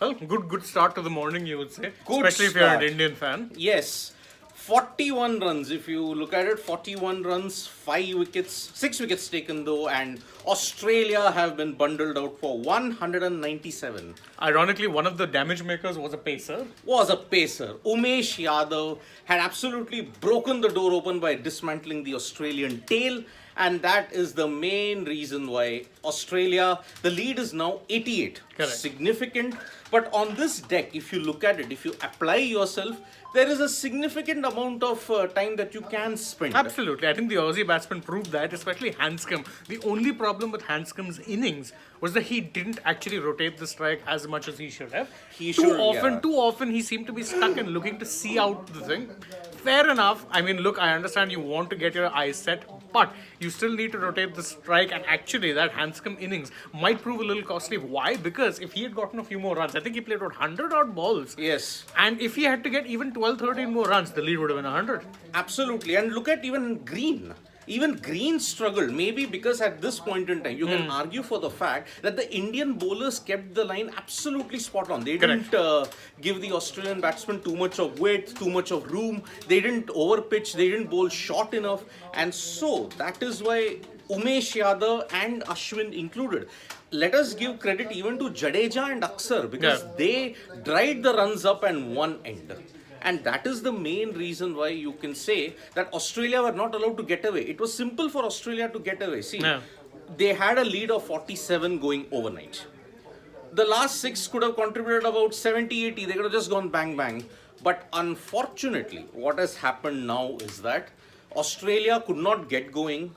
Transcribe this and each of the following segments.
Well, good start to the morning, you would say. Good Especially if you're an start. Indian fan. Yes. 41 runs, if you look at it, 41 runs, 5 wickets, 6 wickets taken though, and Australia have been bundled out for 197. Ironically, one of the damage makers was a pacer. Was a pacer. Umesh Yadav had absolutely broken the door open by dismantling the Australian tail, and that is the main reason why Australia, the lead is now 88. Correct. Significant. But on this deck, if you look at it, if you apply yourself, there is a significant amount of time that you can spend. Absolutely. I think the Aussie batsman proved that, especially Hanscom. The only problem with Hanscom's innings was that he didn't actually rotate the strike as much as he should have. Too often he seemed to be stuck and looking to see out the thing. Fair enough. I mean, look, I understand you want to get your eyes set, but you still need to rotate the strike, and actually that Hanscom innings might prove a little costly. Why? Because if he had gotten a few more runs, I think he played about 100 odd balls. Yes. And if he had to get even 12, 13 more runs, the lead would have been 100. Absolutely. And look at even Green. Even Green struggled, maybe because at this point in time, you can argue for the fact that the Indian bowlers kept the line absolutely spot on. They didn't give the Australian batsmen too much of width, too much of room. They didn't overpitch, they didn't bowl short enough. And so, that is why Umesh Yadav and Ashwin included. Let us give credit even to Jadeja and Aksar because they dried the runs up and one end. And that is the main reason why you can say that Australia were not allowed to get away. It was simple for Australia to get away. See, they had a lead of 47 going overnight. The last 6 could have contributed about 70, 80. They could have just gone bang, bang. But unfortunately, what has happened now is that Australia could not get going.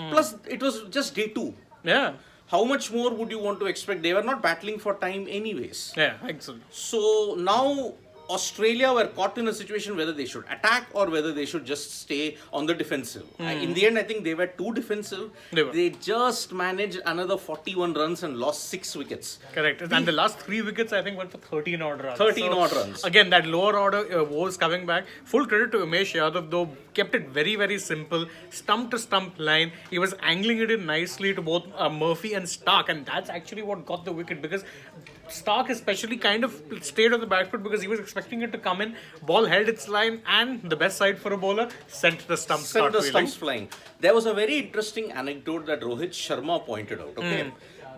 Plus, it was just day 2. Yeah. How much more would you want to expect? They were not battling for time anyways. Yeah, excellent. So now Australia were caught in a situation whether they should attack or whether they should just stay on the defensive. In the end, I think they were too defensive. They just managed another 41 runs and lost 6 wickets. Correct. And the last 3 wickets, I think, went for 13 odd runs. 13 odd runs. Again, that lower order was coming back. Full credit to Umesh Yadav, though, kept it very, very simple. Stump to stump line. He was angling it in nicely to both Murphy and Stark. And that's actually what got the wicket, because Stark especially kind of stayed on the back foot because he was expecting it to come in. Ball held its line, and the best side for a bowler sent the stumps flying. There was a very interesting anecdote that Rohit Sharma pointed out. Okay,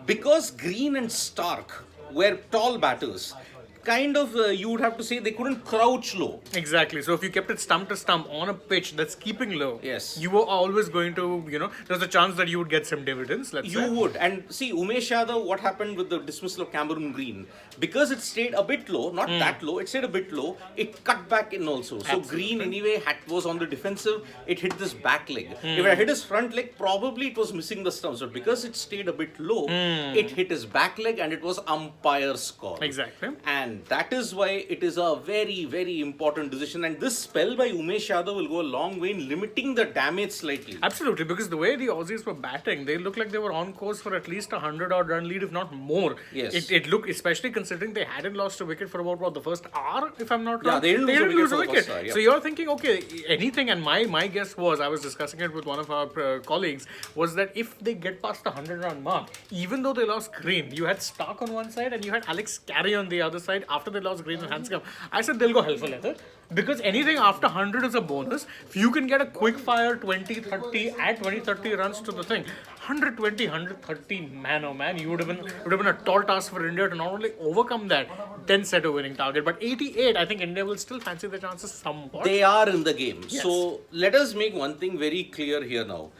because Green and Stark were tall batters, kind of you would have to say they couldn't crouch low. Exactly. So if you kept it stump to stump on a pitch that's keeping low, yes, you were always going to, there's a chance that you would get some dividends. You would. And see, Umesh Yadav, what happened with the dismissal of Cameron Green? Because it stayed a bit low, not that low, it stayed a bit low, it cut back in also. So Green anyway was on the defensive, it hit this back leg. If it hit his front leg, probably it was missing the stumps. But because it stayed a bit low, it hit his back leg and it was umpire's call. Exactly. And that is why it is a very, very important decision. And this spell by Umesh Yadav will go a long way in limiting the damage slightly. Absolutely, because the way the Aussies were batting, they looked like they were on course for at least 100 odd run lead, if not more. Yes. It looked, especially considering they hadn't lost a wicket for about the first hour, if I'm not wrong. Yeah, they didn't lose a wicket. So you're thinking, okay, anything, and my guess was, I was discussing it with one of our colleagues, was that if they get past the 100 run mark, even though they lost Green, you had Stark on one side and you had Alex Carey on the other side after they lost Green and Hanscom. I said they'll go hell for leather, because anything after 100 is a bonus. If you can get a quick fire 20-30, add 20-30 runs to the thing, 120, 130, man oh man, it would have been a tall task for India to not only overcome that, then set a winning target. But 88, I think India will still fancy the chances somewhat. They are in the game. Yes. So let us make one thing very clear here now.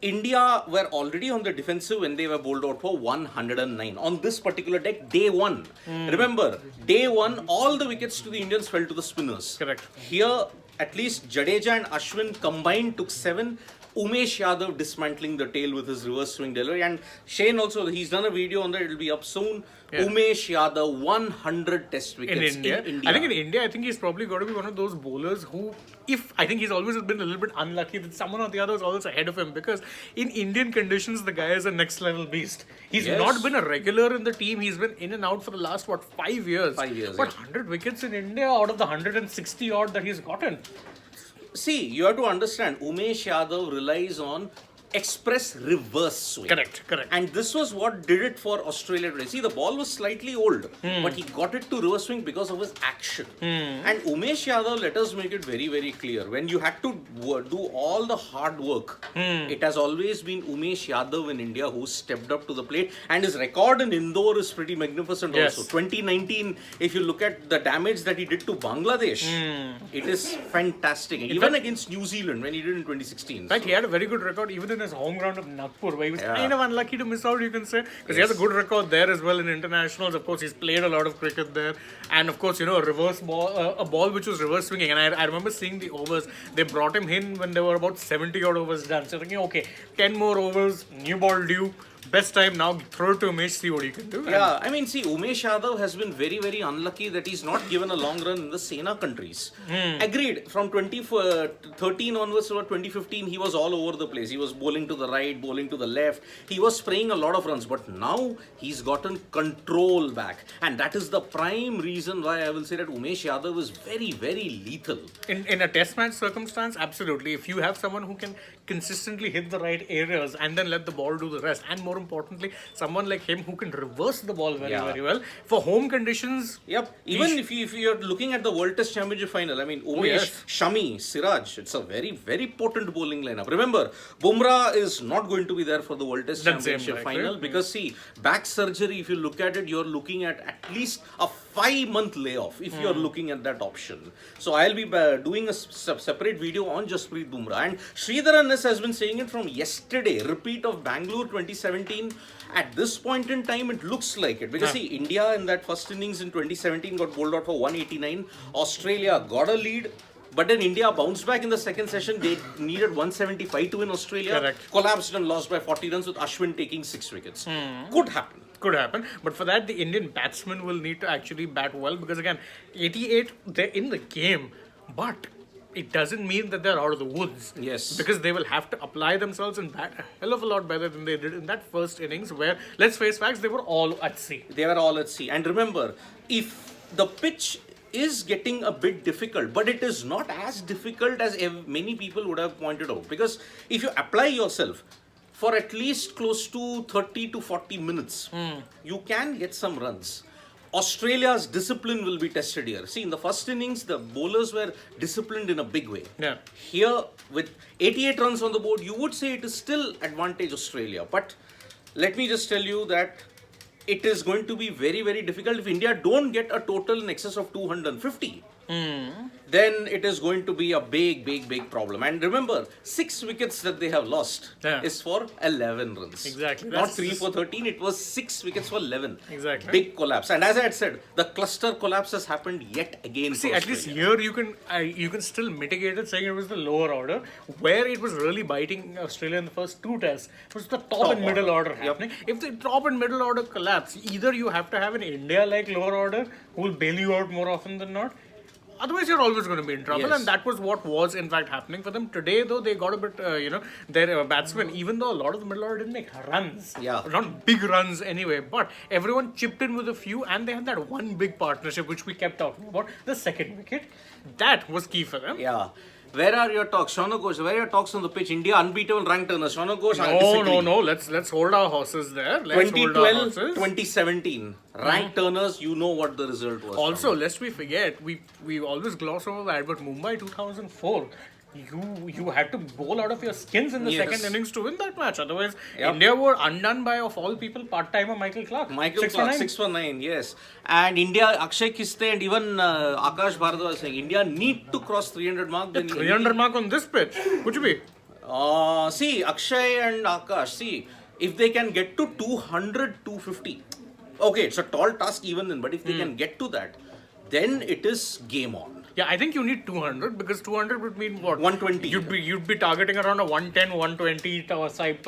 India were already on the defensive when they were bowled out for 109. On this particular deck, day 1. Remember, day 1, all the wickets to the Indians fell to the spinners. Correct. Here, at least Jadeja and Ashwin combined took 7. Umesh Yadav dismantling the tail with his reverse swing delivery. And Shane also, he's done a video on that, it'll be up soon. Yeah. Umesh Yadav, 100 test wickets in India. I think in India, I think he's probably got to be one of those bowlers who, I think he's always been a little bit unlucky that someone or the other is always ahead of him, because in Indian conditions, the guy is a next level beast. He's not been a regular in the team. He's been in and out for the last, 5 years? 5 years. But 100 wickets in India out of the 160 odd that he's gotten. See, you have to understand, Umesh Yadav relies on express reverse swing. Correct. And this was what did it for Australia today. See, the ball was slightly old, but he got it to reverse swing because of his action. And Umesh Yadav, let us make it very, very clear. When you had to do all the hard work, it has always been Umesh Yadav in India who stepped up to the plate. And his record in Indore is pretty magnificent also. 2019, if you look at the damage that he did to Bangladesh, it is fantastic. Even against New Zealand when he did in 2016. In fact, he had a very good record even in his home ground of Nagpur, where he was kind of unlucky to miss out, you can say, because he has a good record there as well in internationals. Of course, he's played a lot of cricket there, and of course, a reverse ball, a ball which was reverse swinging. And I remember seeing the overs. They brought him in when there were about 70 odd overs done. So thinking, okay, 10 more overs, new ball due. Best time now, throw it to Umesh, see what he can do. Yeah, I mean, see, Umesh Yadav has been very, very unlucky that he's not given a long run in the Sena countries. Agreed. From 2013 onwards to 2015, he was all over the place. He was bowling to the right, bowling to the left. He was spraying a lot of runs. But now, he's gotten control back. And that is the prime reason why I will say that Umesh Yadav is very, very lethal. In a test match circumstance, absolutely. If you have someone who can consistently hit the right areas and then let the ball do the rest, and more importantly, someone like him who can reverse the ball very well for home conditions. Yep. Even if you're looking at the World Test Championship final, I mean, Umesh, Shami, Siraj, it's a very, very potent bowling lineup. Remember, Bumrah is not going to be there for the World Test Championship final because, see, back surgery, if you look at it, you're looking at least a 5-month layoff if you're looking at that option. So I'll be doing a separate video on Jasprit Bumrah. And Sridharan has been saying it from yesterday, repeat of Bangalore 2017. At this point in time, it looks like it. Because see, India in that first innings in 2017 got bowled out for 189. Australia got a lead. But then India bounced back in the second session. They needed 175 to win Australia. Correct. Collapsed and lost by 40 runs with Ashwin taking 6 wickets. Could happen. But for that, the Indian batsmen will need to actually bat well, because again, 88, they're in the game, but it doesn't mean that they're out of the woods. Yes. Because they will have to apply themselves and bat a hell of a lot better than they did in that first innings, where, let's face facts, they were all at sea. And remember, if the pitch is getting a bit difficult, but it is not as difficult as many people would have pointed out. Because if you apply yourself for at least close to 30 to 40 minutes, you can get some runs. Australia's discipline will be tested here. See, in the first innings, the bowlers were disciplined in a big way. Yeah. Here, with 88 runs on the board, you would say it is still advantage Australia. But let me just tell you that it is going to be very, very difficult. If India don't get a total in excess of 250, then it is going to be a big, big, big problem. And remember, 6 wickets that they have lost is for 11 runs. Exactly. Not 3 for 13, it was 6 wickets for 11. Exactly. Big collapse. And as I had said, the cluster collapse has happened yet again. See, at least here you can still mitigate it, saying it was the lower order. Where it was really biting Australia in the first 2 tests was the top and middle order happening. If the top and middle order collapse, either you have to have an India-like lower order who will bail you out more often than not. Otherwise, you're always going to be in trouble, and that was what was in fact happening for them. Today, though, they got a bit, their batsmen, even though a lot of the middle order didn't make runs, not big runs anyway, but everyone chipped in with a few, and they had that one big partnership, which we kept talking about, the second wicket. That was key for them. Yeah. Where are your talks? Shaunak Ghosh, where are your talks on the pitch? India unbeatable rank turners. Shaunak Ghosh, No. Let's hold our horses there. 2012, 2017. Rank turners, you know what the result was. Also, lest we forget, we always gloss over that, but Mumbai 2004, you had to bowl out of your skins in the second innings to win that match. Otherwise, India were undone by, of all people, part-timer Michael Clark. 6 for 9, yes. And India, Akshay Kiste and even Akash Bharadwaj saying, India need to cross 300 mark. The 300 mark on this pitch, would you be? See, Akshay and Akash, if they can get to 200, 250, okay, it's a tall task even then, but if they can get to that, then it is game on. Yeah, I think you need 200, because 200 would mean what? 120. You'd be targeting around a 110, 120 type,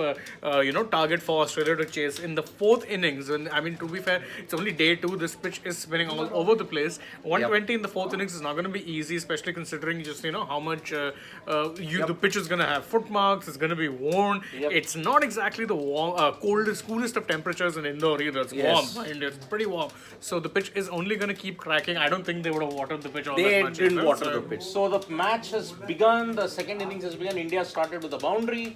target for Australia to chase in the fourth innings. And I mean, to be fair, it's only day 2. This pitch is spinning all over the place. 120 in the fourth innings is not going to be easy, especially considering just how much the pitch is going to have foot marks. It's going to be worn. It's not exactly the coolest of temperatures in Indore either. It's warm. It's pretty warm. So the pitch is only going to keep cracking. I don't think they would have watered the pitch all that much. Didn't water the pitch. So the match has begun. The second innings has begun. India started with a boundary.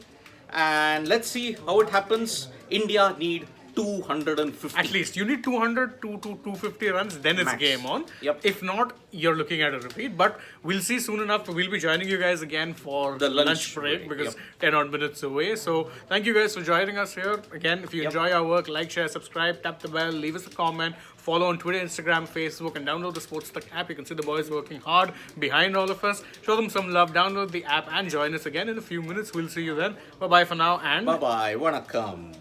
And let's see how it happens. India need 250. At least you need 200 to 250 runs, then it's Max. game on. Yep. If not, you're looking at a repeat. But we'll see soon enough. We'll be joining you guys again for The lunch break break, because yep. 10 odd minutes away. So thank you guys for joining us here. Again, if you enjoy our work, like, share, subscribe, tap the bell, leave us a comment, follow on Twitter, Instagram, Facebook, and download the AajTak app. You can see the boys working hard behind all of us. Show them some love, download the app, and join us again in a few minutes. We'll see you then. Bye bye for now, and Bye bye. Vanakkam.